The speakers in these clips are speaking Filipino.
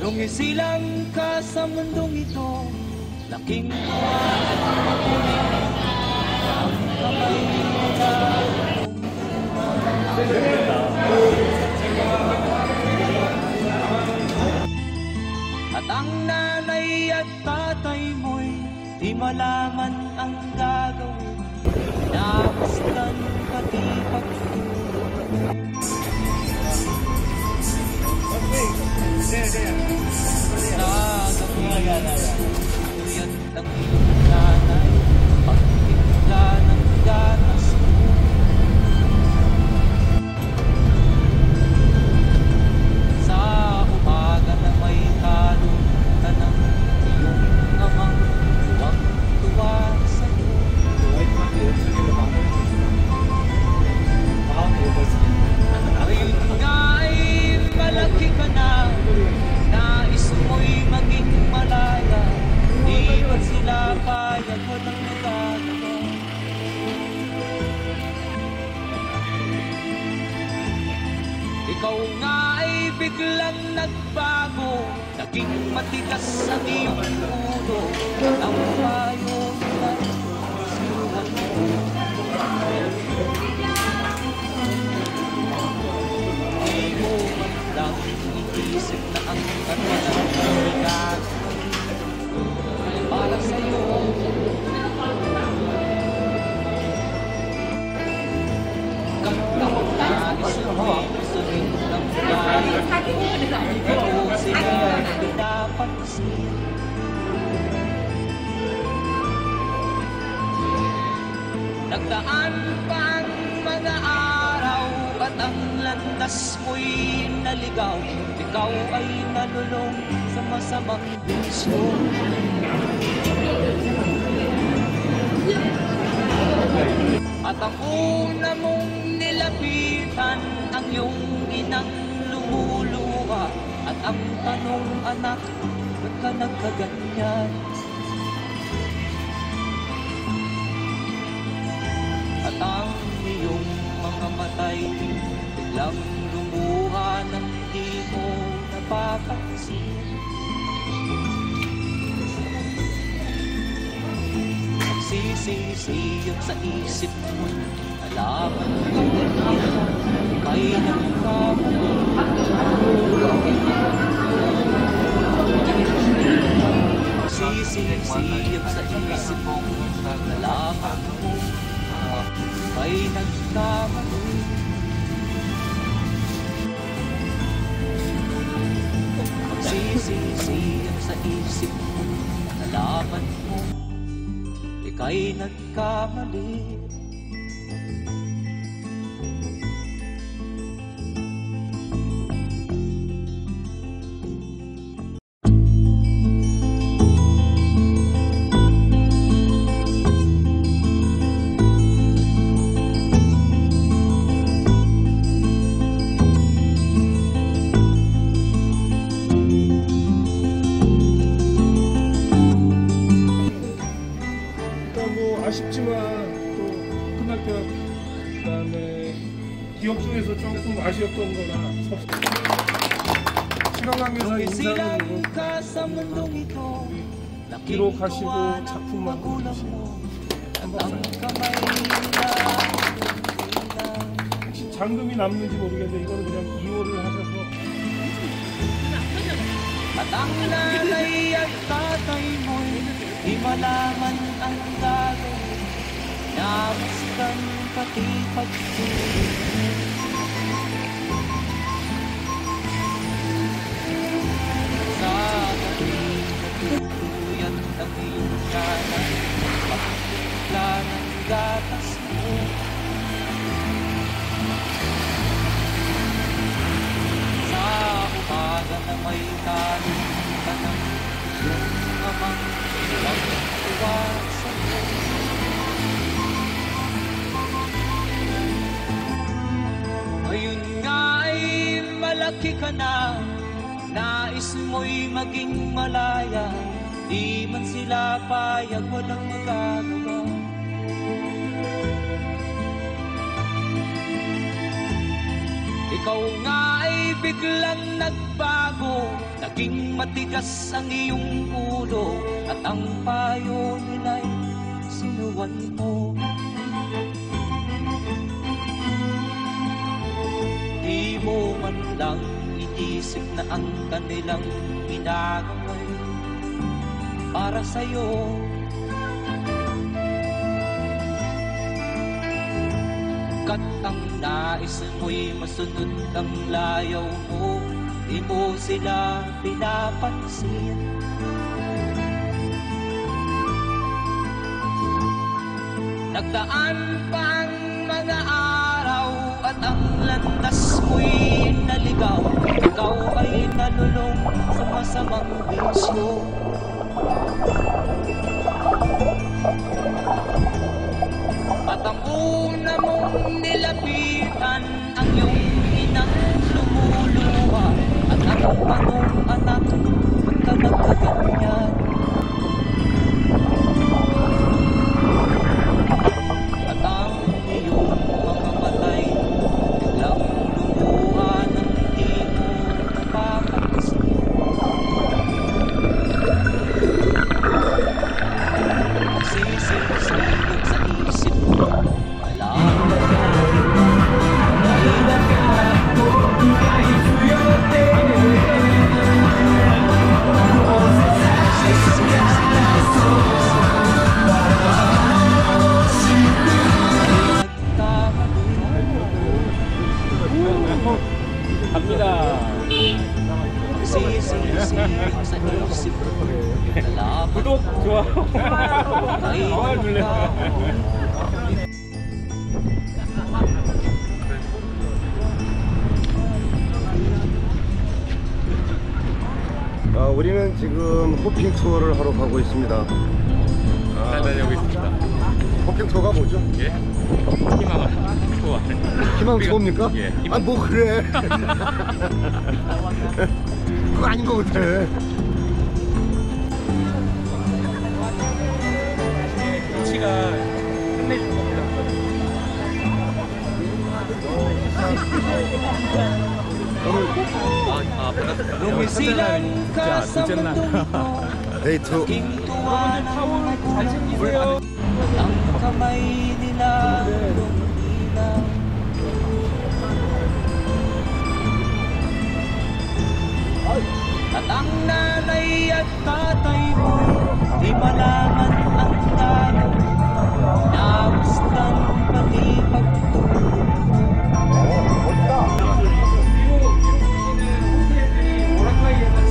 Nung isilang ka sa mundong ito, laking ang kamay nila. At ang nanay at tatay mo'y di malaman ang gagawin, namasdan pati pagtulog. Nagapuyat ng iyong nanay, pagtimpla ng gatas mo. Sa umaga na may talon ka ng iyong amang tuwang-tuwa sa'yo. Ngayon nga ay malaki ka na, nais mo'y maging malaya, di ba't sila payag walang nagagawa? Ikaw nga ay biglang nagbago, naging matigas ang iyong ulo, at ang payo na sinuhan mo. Di mo man lang iisip na ang kanilang para sa'yo. Kapag nais mo'y sabihin ng bayan, ito sila pinapansin. Nagdaan pa ang mga araw at ang landas mo'y naligaw. Ikaw ay nalulong sa masamang bisyo. At ang una mong nilapitan ang iyong inang lumuluha. At ang tanong, anak, ba't ka nagkaganyan? At ang iyong mga matay biglang lumuha ng di mo napapansin. Nagsisisiyang sa isip mo, alaman ko kay nagkamali. Nagsisisiyang sa isip mo, alaman ko kay nagkamali. Nagsisisiyang sa isip mo, nalaman mo, ika'y nagkamali. 아쉽지만 또 끝날 때 그다음에 기억 속에서 조금 아쉬웠던 거나 실어가면서 인사를 기록하시고 작품 만들어주신 한번 잔금이 남는지 모르겠는데 이거는 그냥 2월을 하셔서 at ang nanay at tatay mo'y di malaman ang gagawin, namasdan pati pagtulog. Sa gabi natutuyat ang iyong nanay, pagtimpla ng gatas mo. Sa umaga na may talon ka ng malaki ka na, nais mo'y maging malaya, di man sila payag, walang magagawa. Ikaw nga ay biglang nagbago, naging matigas ang iyong ulo, at ang payo nila'y sinuwan mo. Di mo man lang iisip na ang kanilang ginagawa'y para sa'yo. Kat ang nais mo'y masunod ang layaw mo, di mo sila pinapansin. Nagdaan pa ang mga araw at ang landas mo'y naligaw, ikaw ay nalulong sa masamang bisyo. At ang una mong nilapitan, ang iyong inang lumuluha, at ang tanong, anak, ba't ka magkaganyan? At ang iyong mga matay biglang lumuha ng di mo napapansin. Sisisilog sa isip mo, 갑니다. 구독, 좋아요. 아, 놀래. 우리는 지금 호핑 투어를 하러 가고 있습니다. 잘 다녀오고 있습니다. 호핑 투어가 뭐죠? 예? 희망 투어. 희망 투어입니까? 예, 희망. 아, 뭐 그래. 그거 아닌 것 같아. 위치가 끝내준 겁니다. 반갑습니다. Lumisilan ka sa mundong ito, 데이트. king tuwa ng buhay. Ang kamay nila lumilaw. At ang nanay at tatay mo, di malaman ang dalaw, naustan pati pagtulog mo.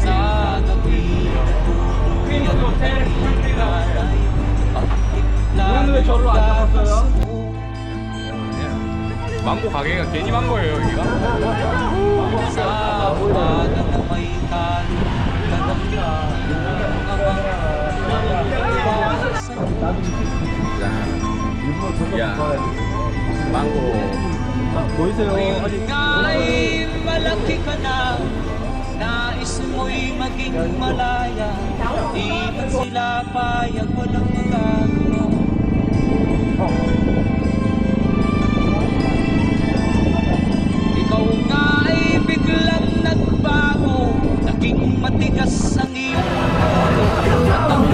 Sa gabi natutulog ang nanay, pagtikla ng gatas mo. 망고 가게가 괜히 망고예요 여기가? Sa umaga na may talo, kanangka ng amang 야 망고 ngayon nga ay malaki ka na, nais mo'y maging malaya, di man sila payag, walang magagawa. Ikaw nga ay biglang nagbago, naging matigas ang iyong ulo, at ang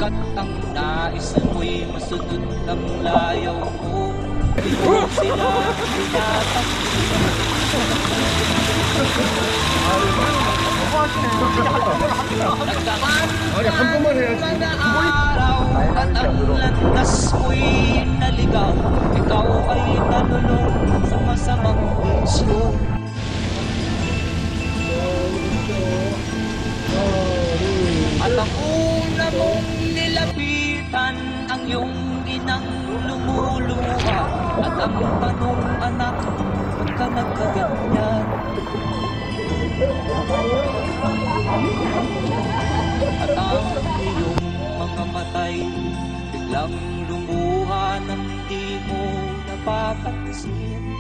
kat ang nais mo'y masunod ang layaw mo, di mo sila pinapansin. Nagdaan 한 번만 해야지. mga araw at ang landas mo'y naligaw, ikaw ay nalulong sa masamang bisyo. At ang una mong nilapitan, ang iyong inang lumuluha, At ang tanong, anak, ba't ka nagkaganyan? At ang iyong mga matay biglang lumuha nang di mo napapansin.